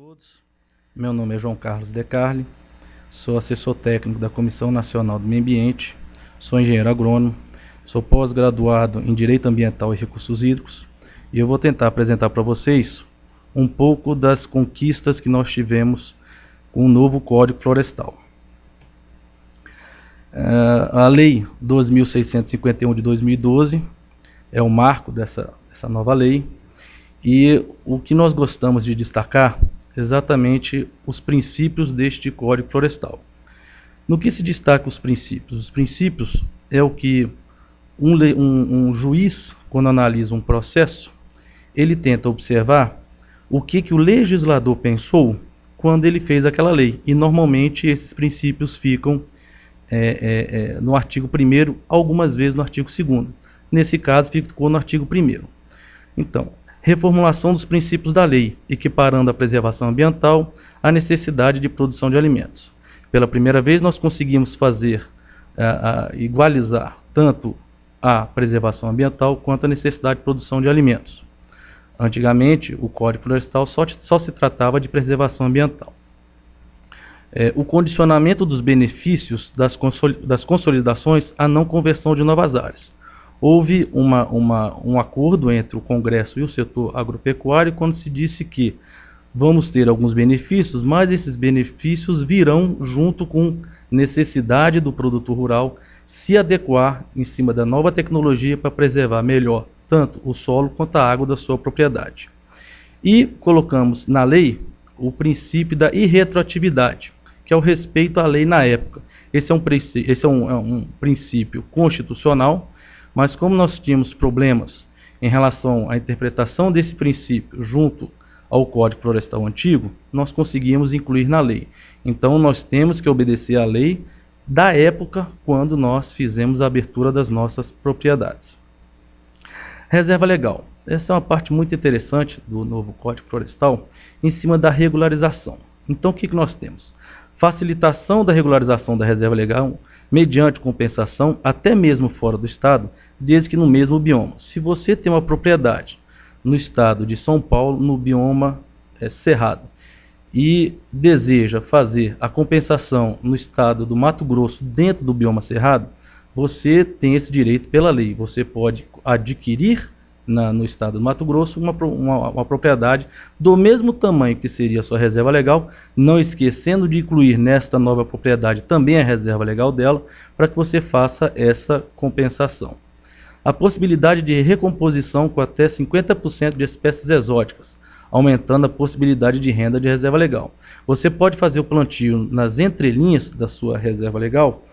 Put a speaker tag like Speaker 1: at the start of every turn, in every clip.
Speaker 1: todos. Meu nome é João Carlos De Carli, sou assessor técnico da Comissão Nacional do Meio Ambiente, sou engenheiro agrônomo, sou pós-graduado em Direito Ambiental e Recursos Hídricos e eu vou tentar apresentar para vocês um pouco das conquistas que nós tivemos com o novo Código Florestal. A Lei 2.651 de 2012 é o marco dessa nova lei e o que nós gostamos de destacar exatamente os princípios deste Código Florestal. No que se destaca os princípios? Os princípios é o que um juiz, quando analisa um processo, ele tenta observar o que o legislador pensou quando ele fez aquela lei. E normalmente esses princípios ficam no artigo 1º, algumas vezes no artigo 2º. Nesse caso, ficou no artigo 1º. Então, reformulação dos princípios da lei, equiparando a preservação ambiental à necessidade de produção de alimentos. Pela primeira vez, nós conseguimos fazer, igualizar tanto a preservação ambiental quanto a necessidade de produção de alimentos. Antigamente, o Código Florestal só se tratava de preservação ambiental. O condicionamento dos benefícios das consolidações à não conversão de novas áreas. Houve um acordo entre o Congresso e o setor agropecuário quando se disse que vamos ter alguns benefícios, mas esses benefícios virão junto com necessidade do produtor rural se adequar em cima da nova tecnologia para preservar melhor tanto o solo quanto a água da sua propriedade. E colocamos na lei o princípio da irretroatividade, que é o respeito à lei na época. Esse é um princípio constitucional, mas como nós tínhamos problemas em relação à interpretação desse princípio junto ao Código Florestal antigo, nós conseguimos incluir na lei. Então nós temos que obedecer à lei da época quando nós fizemos a abertura das nossas propriedades. Reserva legal. Essa é uma parte muito interessante do novo Código Florestal em cima da regularização. Então o que nós temos? Facilitação da regularização da reserva legal mediante compensação, até mesmo fora do estado, desde que no mesmo bioma. Se você tem uma propriedade no estado de São Paulo, no bioma cerrado, e deseja fazer a compensação no estado do Mato Grosso, dentro do bioma cerrado, você tem esse direito pela lei. Você pode adquirir no estado do Mato Grosso uma propriedade do mesmo tamanho que seria a sua reserva legal, não esquecendo de incluir nesta nova propriedade também a reserva legal dela, para que você faça essa compensação. A possibilidade de recomposição com até 50% de espécies exóticas, aumentando a possibilidade de renda de reserva legal. Você pode fazer o plantio nas entrelinhas da sua reserva legal,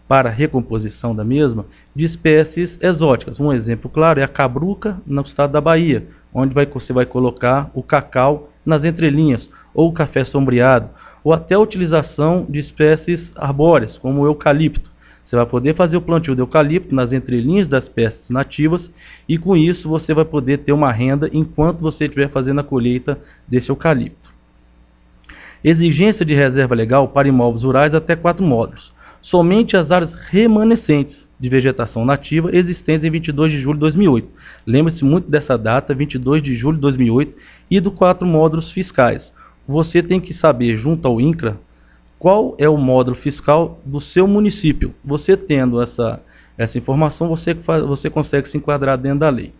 Speaker 1: para recomposição da mesma, de espécies exóticas. Um exemplo claro é a cabruca no estado da Bahia, onde você vai colocar o cacau nas entrelinhas, ou o café sombreado, ou até a utilização de espécies arbóreas, como o eucalipto. Você vai poder fazer o plantio de eucalipto nas entrelinhas das espécies nativas, e com isso você vai poder ter uma renda enquanto você estiver fazendo a colheita desse eucalipto. Exigência de reserva legal para imóveis rurais até 4 módulos. Somente as áreas remanescentes de vegetação nativa existentes em 22 de julho de 2008. Lembre-se muito dessa data, 22 de julho de 2008, e dos 4 módulos fiscais. Você tem que saber, junto ao INCRA, qual é o módulo fiscal do seu município. Você tendo essa informação, você consegue se enquadrar dentro da lei.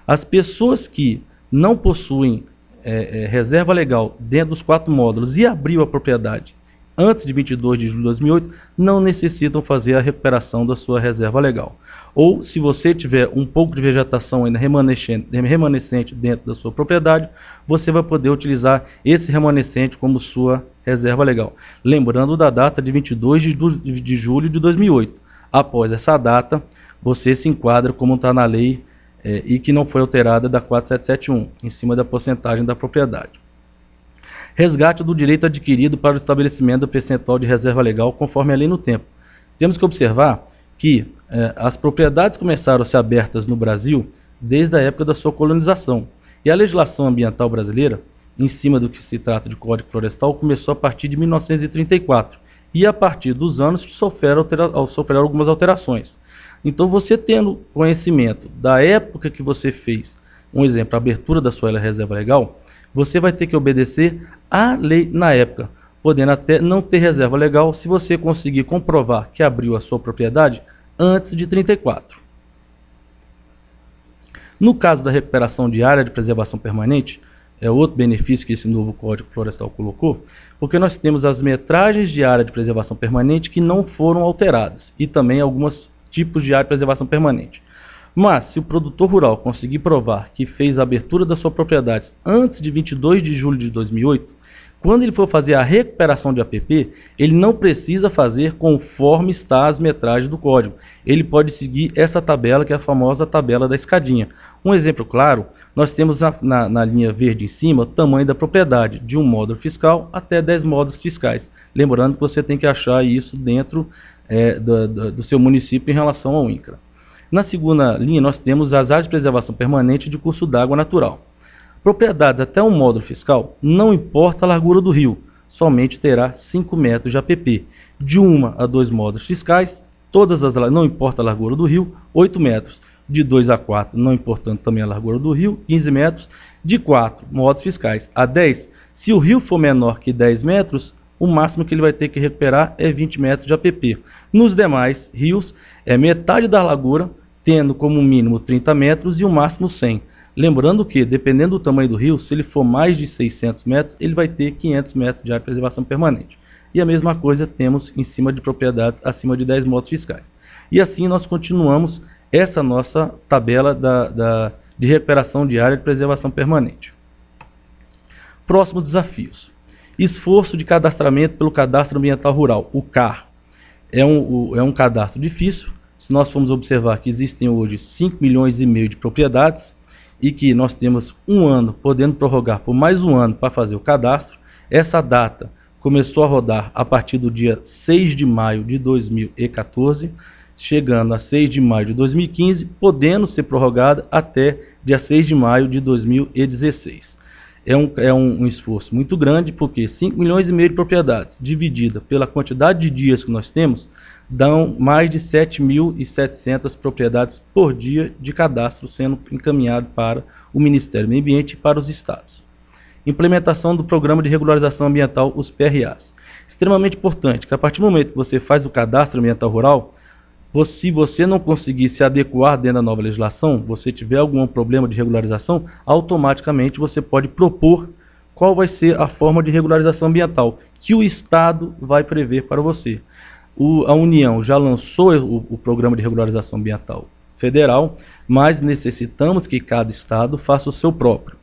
Speaker 1: As pessoas que não possuem reserva legal dentro dos 4 módulos e abriu a propriedade antes de 22 de julho de 2008, não necessitam fazer a recuperação da sua reserva legal. Ou, se você tiver um pouco de vegetação ainda remanescente dentro da sua propriedade, você vai poder utilizar esse remanescente como sua reserva legal. Lembrando da data de 22 de julho de 2008. Após essa data, você se enquadra como está na lei e que não foi alterada da 4771, em cima da porcentagem da propriedade. Resgate do direito adquirido para o estabelecimento do percentual de reserva legal conforme a lei no tempo. Temos que observar que as propriedades começaram a ser abertas no Brasil desde a época da sua colonização. E a legislação ambiental brasileira, em cima do que se trata de Código Florestal, começou a partir de 1934. E a partir dos anos sofreram algumas alterações. Então você tendo conhecimento da época que você fez, um exemplo, a abertura da sua reserva legal, você vai ter que obedecer à lei na época, podendo até não ter reserva legal se você conseguir comprovar que abriu a sua propriedade antes de 34. No caso da recuperação de área de preservação permanente, é outro benefício que esse novo Código Florestal colocou, porque nós temos as metragens de área de preservação permanente que não foram alteradas, e também alguns tipos de área de preservação permanente. Mas, se o produtor rural conseguir provar que fez a abertura da sua propriedade antes de 22 de julho de 2008, quando ele for fazer a recuperação de APP, ele não precisa fazer conforme está as metragens do código. Ele pode seguir essa tabela, que é a famosa tabela da escadinha. Um exemplo claro, nós temos na linha verde em cima o tamanho da propriedade, de um módulo fiscal até 10 módulos fiscais. Lembrando que você tem que achar isso dentro do seu município em relação ao INCRA. Na segunda linha, nós temos as áreas de preservação permanente de curso d'água natural. Propriedades até um módulo fiscal, não importa a largura do rio, somente terá 5 metros de APP. De 1 a 2 módulos fiscais, não importa a largura do rio, 8 metros. De 2 a 4, não importando também a largura do rio, 15 metros. De 4 módulos fiscais a 10, se o rio for menor que 10 metros, o máximo que ele vai ter que recuperar é 20 metros de APP. Nos demais rios, é metade da largura, tendo como mínimo 30 metros e o máximo 100. Lembrando que, dependendo do tamanho do rio, se ele for mais de 600 metros, ele vai ter 500 metros de área de preservação permanente. E a mesma coisa temos em cima de propriedades acima de 10 módulos fiscais. E assim nós continuamos essa nossa tabela de recuperação de área de preservação permanente. Próximos desafios. Esforço de cadastramento pelo Cadastro Ambiental Rural, o CAR. É um cadastro difícil. Se nós formos observar que existem hoje 5 milhões e meio de propriedades, e que nós temos um ano, podendo prorrogar por mais um ano para fazer o cadastro. Essa data começou a rodar a partir do dia 6 de maio de 2014, chegando a 6 de maio de 2015, podendo ser prorrogada até dia 6 de maio de 2016. É um esforço muito grande, porque 5 milhões e meio de propriedades, dividida pela quantidade de dias que nós temos, dão mais de 7.700 propriedades por dia de cadastro sendo encaminhado para o Ministério do Meio Ambiente e para os estados. Implementação do Programa de Regularização Ambiental, os PRAs. Extremamente importante que a partir do momento que você faz o Cadastro Ambiental Rural, se você não conseguir se adequar dentro da nova legislação, você tiver algum problema de regularização, automaticamente você pode propor qual vai ser a forma de regularização ambiental que o Estado vai prever para você. A União já lançou o Programa de Regularização Ambiental Federal, mas necessitamos que cada Estado faça o seu próprio.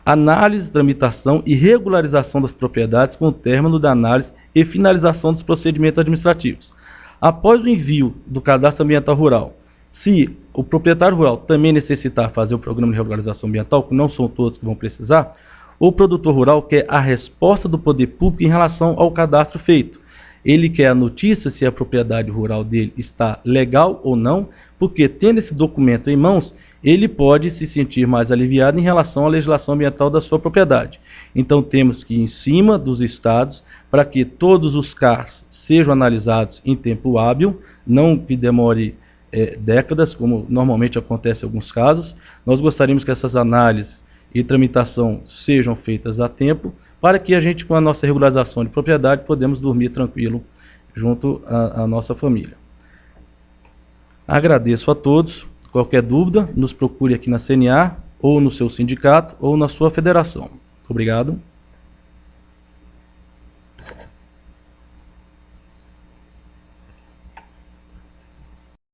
Speaker 1: Análise, tramitação e regularização das propriedades com o término da análise e finalização dos procedimentos administrativos. Após o envio do Cadastro Ambiental Rural, se o proprietário rural também necessitar fazer o Programa de Regularização Ambiental, que não são todos que vão precisar, o produtor rural quer a resposta do poder público em relação ao cadastro feito. Ele quer a notícia se a propriedade rural dele está legal ou não, porque tendo esse documento em mãos, ele pode se sentir mais aliviado em relação à legislação ambiental da sua propriedade. Então temos que ir em cima dos estados para que todos os CARs sejam analisados em tempo hábil, não que demore décadas, como normalmente acontece em alguns casos. Nós gostaríamos que essas análises e tramitação sejam feitas a tempo, para que a gente, com a nossa regularização de propriedade, podemos dormir tranquilo junto à nossa família. Agradeço a todos. Qualquer dúvida, nos procure aqui na CNA, ou no seu sindicato, ou na sua federação. Obrigado.